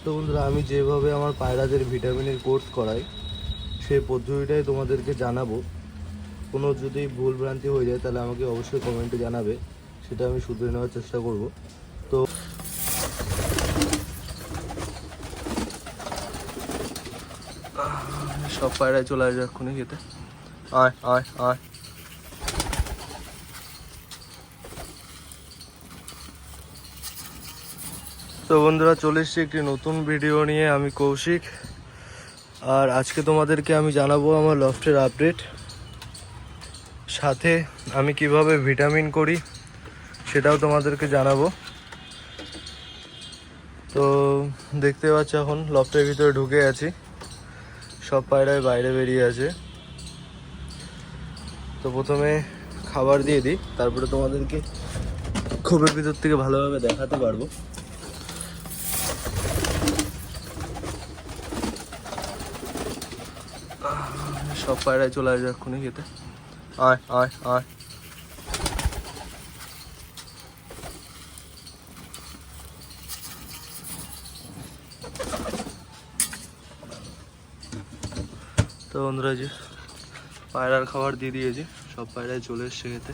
তো বন্ধুরা, আমি যেভাবে আমার পায়রাদের ভিটামিনের কোর্স করাই সেই পদ্ধতিটাই তোমাদেরকে জানাবো। কোনো যদি ভুল ভ্রান্তি হয়ে যায় তাহলে আমাকে অবশ্যই কমেন্টে জানাবে, সেটা আমি শুধরে নেওয়ার চেষ্টা করব। তো সব পায়রায় চলে আসবে এক্ষুনি খেতে। আয় আয় আয়। তো বন্ধুরা, চলে এসেছি একটি নতুন ভিডিও নিয়ে। আমি কৌশিক, আর আজকে তোমাদেরকে আমি জানাবো আমার লফটের আপডেট, সাথে আমি কিভাবে ভিটামিন করি সেটাও তোমাদেরকে জানাবো। তো দেখতে পাচ্ছ এখন লফটের ভিতরে ঢুকে আছি, সব পায়রায় বাইরে বেরিয়ে আছে। তো প্রথমে খাবার দিয়ে দিই, তারপরে তোমাদেরকে খোপের ভিতর থেকে ভালোভাবে দেখাতে পারবো। সব পায়রায় চলে আসবে এক্ষুনি খেতে। আয় আয় আয়। তো বন্ধুরা, যে পায়রার খাবার দিয়ে দিয়েছি, সব পায়রায় চলে এসছে খেতে।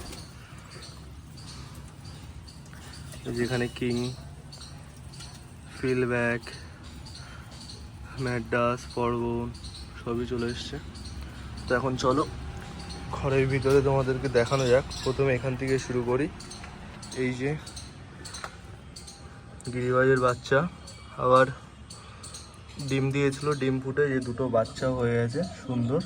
যেখানে কিং, ফিলব্যাক, ম্যাডাস, পরবন সবই চলে এসছে। তো এখন চলো ঘরের ভিতরে তোমাদেরকে দেখানো যাক। প্রথমে এখান থেকে শুরু করি। এই যে গিরিবাজের বাচ্চা আবার ডিম দিয়েছিল, ডিম ফুটে যে দুটো বাচ্চা হয়ে গেছে, সুন্দর।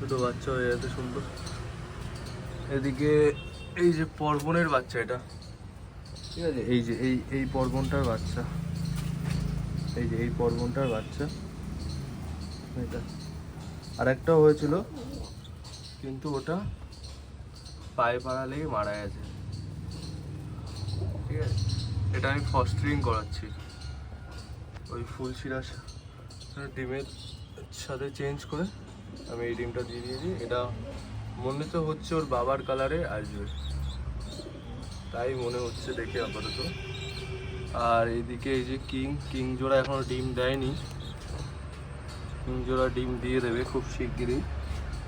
দুটো বাচ্চা হয়ে গেছে সুন্দর। এদিকে এই যে পর্বনের বাচ্চা, এটা ঠিক আছে, এই যে এই পর্বনটার বাচ্চা, এই যে এই পর্বনটার বাচ্চা এটা। আর একটাও হয়েছিল, কিন্তু ওটা পায়ে পাড়া লেগে মারা গেছে, ঠিক আছে। এটা আমি ফস্টারিং করাচ্ছি, ওই ফুলশিরা ডিমের সাথে চেঞ্জ করে আমি এই ডিমটা দিয়ে দিয়েছি। এটা মনে তো হচ্ছে ওর বাবার কালারে আসবে, তাই মনে হচ্ছে দেখে আপাতত। আর এইদিকে এই যে কিং জোড়া এখনো ডিম দেয়নি, কিং জোড়া ডিম দিয়ে দেবে খুব শিগগিরই,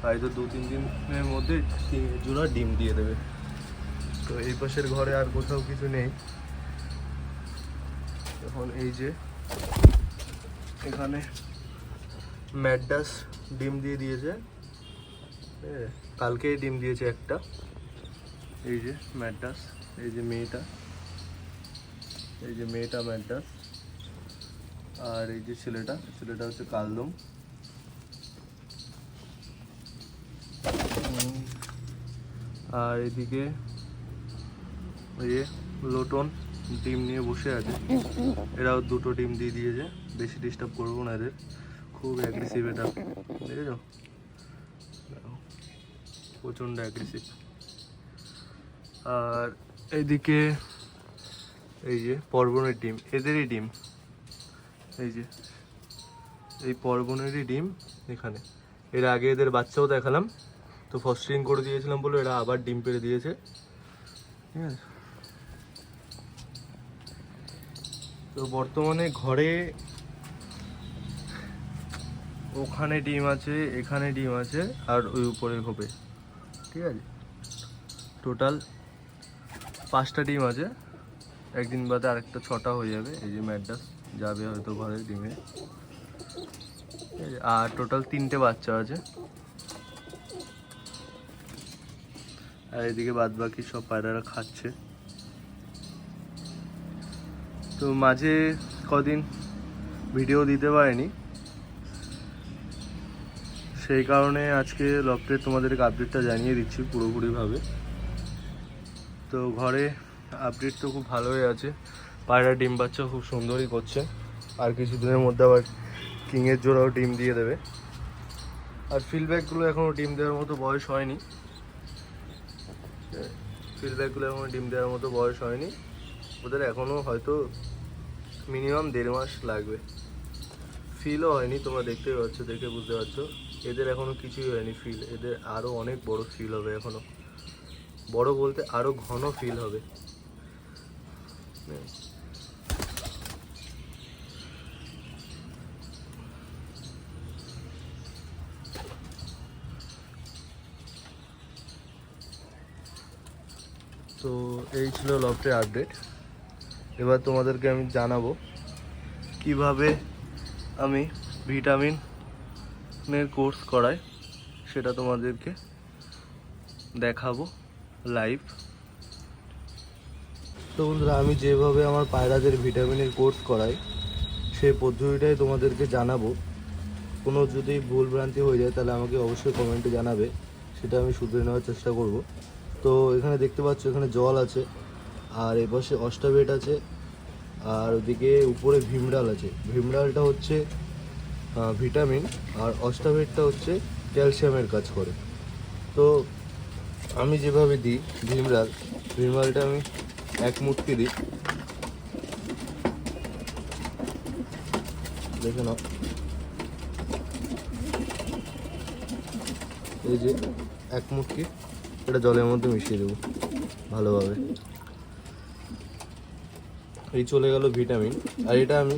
হয়তো 2-3 দিনের মধ্যে কিং জোড়া ডিম দিয়ে দেবে। তো এই পাশের ঘরে আর কোথাও কিছু নেই। এখন এই যে এখানে ম্যাডাস ডিম দিয়ে দিয়েছে, কালকেই ডিম দিয়েছে একটা। এই যে ম্যাডাস, এই যে মেয়েটা, এই যে মেয়েটা ম্যাডাস, আর এই যে ছেলেটা হচ্ছে কালদম। আর এদিকে ওই যে লোটন ডিম নিয়ে বসে আছে, এরাও দুটো ডিম দিয়ে দিয়েছে। বেশি ডিস্টার্ব করবো না এদের, খুব অ্যাগ্রেসিভ এটা, দেখেছো, প্রচণ্ড অ্যাগ্রেসিভ। আর এইদিকে এই যে পর্বনের ডিম, এদেরই ডিম, এই যে এই পর্বনেরই ডিম এখানে। এর আগে এদের বাচ্চাও দেখালাম, তো ফস্টারিং করে দিয়েছিলাম বলে এরা আবার ডিম পেড়ে দিয়েছে, ঠিক আছে। তো বর্তমানে ঘরে ওখানে ডিম আছে, এখানে ডিম আছে, আর ওই উপরের খোপে, ঠিক আছে। টোটাল 5টা ডিম আছে, একদিন বাদে আরেকটা 6টা হয়ে যাবে। এই যে ম্যাডাস যাবে হয়তো ঘরে ডিমে, আর টোটাল 3টে বাচ্চা আছে। আর এদিকে বাদ বাকি সব পায়রারা খাচ্ছে। তো মাঝে কদিন ভিডিও দিতে পারিনি, সেই কারণে আজকে লফটে তোমাদেরকে আপডেটটা জানিয়ে দিচ্ছি পুরোপুরিভাবে। তো ঘরে আপডেট তো খুব ভালোই আছে, পায়রা ডিম বাচ্চা খুব সুন্দরই করছে। আর কিছুদিনের মধ্যে আবার কিংয়ের জোড়াও ডিম দিয়ে দেবে। আর ফিলব্যাকগুলো এখনও ডিম দেওয়ার মতো বয়স হয়নি, ফিলব্যাকগুলো এখনও ডিম দেওয়ার মতো বয়স হয়নি, ওদের এখনও হয়তো মিনিমাম 1.5 মাস লাগবে। ফিলও হয়নি, তোমরা দেখতেই পাচ্ছ, দেখে বুঝতে পারছো এদের এখনও কিছুই হয়নি ফিল, এদের আরও অনেক বড় ফিল হবে এখনও। বড় বলতে আরো ঘন ফিল হবে। তো এই ছিল লফটের আপডেট। এবার তোমাদেরকে আমি জানাবো কিভাবে আমি ভিটামিনের কোর্স করাই, সেটা তোমাদেরকে দেখাবো লাইভ। তো বন্ধুরা, আমি যেভাবে আমার পায়রাদের ভিটামিনের কোর্স করাই সেই পদ্ধতিটাই তোমাদেরকে জানাবো। কোনো যদি ভুল ভ্রান্তি হয়ে যায় তাহলে আমাকে অবশ্যই কমেন্টে জানাবে, সেটা আমি শুধরে নেওয়ার চেষ্টা করব। তো এখানে দেখতে পাচ্ছ এখানে জল আছে, আর এপাশে অস্টাবেট আছে, আর ওদিকে উপরে ভিমরাল আছে। ভিমরালটা হচ্ছে ভিটামিন, আর অস্টাবেটটা হচ্ছে ক্যালসিয়ামের কাজ করে। তো আমি যেভাবে দিই ভিমরালটা আমি এক মুটকি দিই, দেখে নাও। এই যে এক মুটকি, এটা জলের মধ্যে মিশিয়ে দেবো ভালোভাবে। এই চলে গেল ভিটামিন। আর এটা আমি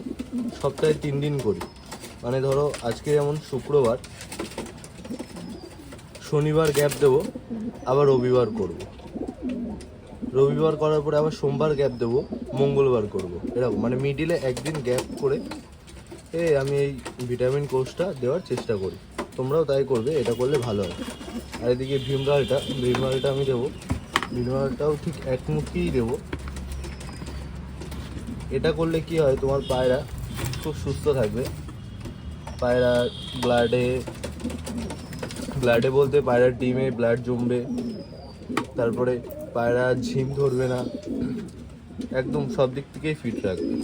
সপ্তাহে 3 দিন করি। মানে ধরো আজকে যেমন শুক্রবার, শনিবার গ্যাপ দেবো, আবার রবিবার করব। রবিবার করার পরে আবার সোমবার গ্যাপ দেবো, মঙ্গলবার করব। এরকম মানে মিডিলে একদিন গ্যাপ করে আমি এই ভিটামিন কোর্সটা দেওয়ার চেষ্টা করি। তোমরাও তাই করবে, এটা করলে ভালো হয়। আর এদিকে ভিমরালটা আমি দেবো। ভিমরালটাও ঠিক এক মুটকিই দেবো। এটা করলে কি হয়, তোমার পায়রা খুব সুস্থ থাকবে। পায়রা ব্লাডে বলতে পায়রার ডিমে ব্লাড জমবে, তারপরে পায়রা ঝিম ধরবে না, একদম সব দিক থেকেই ফিট রাখবে।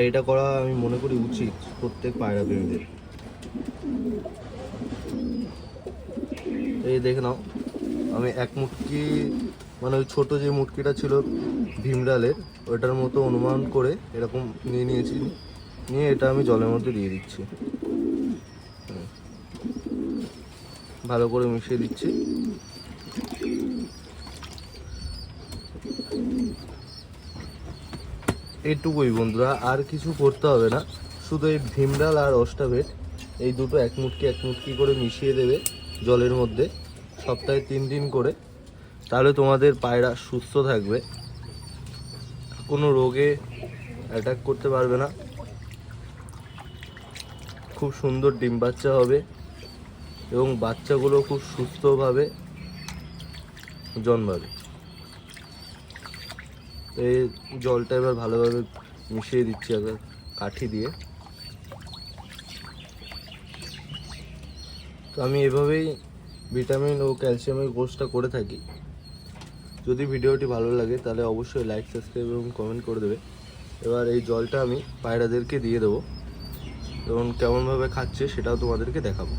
এইটা করা আমি মনে করি উচিত প্রত্যেক পায়রা প্রেমীদের। এই দেখে নাও, আমি এক মুটকি মানে ওই ছোটো যে মুটকিটা ছিল ভিমরালের, ওইটার মতো অনুমান করে এরকম নিয়েছি। নিয়ে এটা আমি জলের মধ্যে দিয়ে দিচ্ছি, ভালো করে মিশিয়ে দিচ্ছি। এইটুকুই বন্ধুরা, আর কিছু করতে হবে না। শুধু এই ভিমরাল আর অস্টাবেট এই দুটো এক মুটকি করে মিশিয়ে দেবে জলের মধ্যে সপ্তাহে 3 দিন করে। তাহলে তোমাদের পায়রা সুস্থ থাকবে, কোনো রোগে অ্যাটাক করতে পারবে না, খুব সুন্দর ডিম বাচ্চা হবে এবং বাচ্চাগুলো খুব সুস্থভাবে জন্মাবে। এই জলটা এবার ভালোভাবে মিশিয়ে দিচ্ছি আবার কাঠি দিয়ে। তো আমি এভাবেই ভিটামিন ও ক্যালসিয়ামের কোর্সটা করে থাকি। যদি ভিডিওটি ভালো লাগে তাহলে অবশ্যই লাইক, সাবস্ক্রাইব এবং কমেন্ট করে দেবে। এবার এই জলটা আমি পায়রাদেরকে দিয়ে দেবো এবং কেমনভাবে খাচ্ছে সেটাও তোমাদেরকে দেখাবো।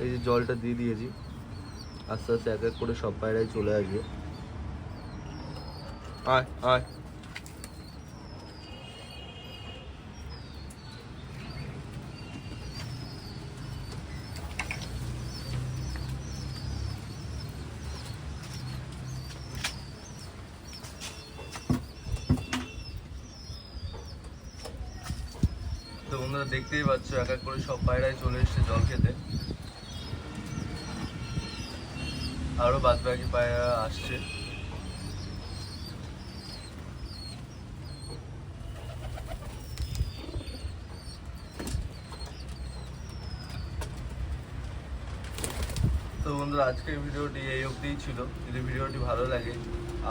এই যে জলটা দিয়ে দিয়েছি, আস্তে আস্তে এক এক করে সব পায়রাই চলে আসবে। আয় আয়। তো বন্ধুরা দেখতেই পাচ্ছ এক এক করে সব পায়রাই চলে এসছে জল খেতে, আরো বাদ বাকি পায়রা আসছে। তো বন্ধুরা আজকের ভিডিওটি এই অবধিই ছিল। যদি ভিডিওটি ভালো লাগে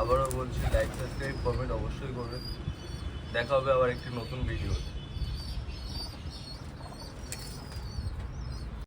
আবারও বলছি লাইক, সাবস্ক্রাইব, কমেন্ট অবশ্যই করবেন। দেখা হবে আবার একটি নতুন ভিডিওতে।